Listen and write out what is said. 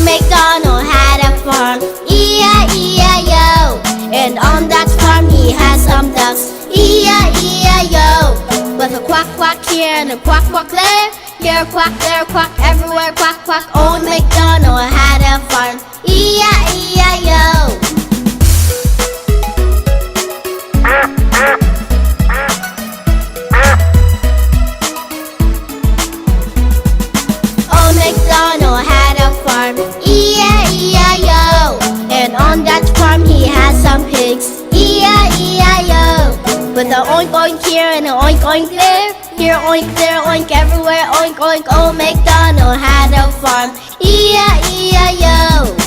Old MacDonald had a farm, E-I-E-I-O. And on that farm he had some ducks, E-I-E-I-O. With a quack quack here and a quack quack there, here a quack, there a quack, everywhere quack quack. Old MacDonald had a farm, E-I-E-I-O. Old MacDonald had a farm, E-I-E-I-O. And on that farm he had some pigs, E-I-E-I-O. With a oink oink here and a oink oink there, here oink, there oink, everywhere oink oink. Old MacDonald had a farm, E-I-E-I-O.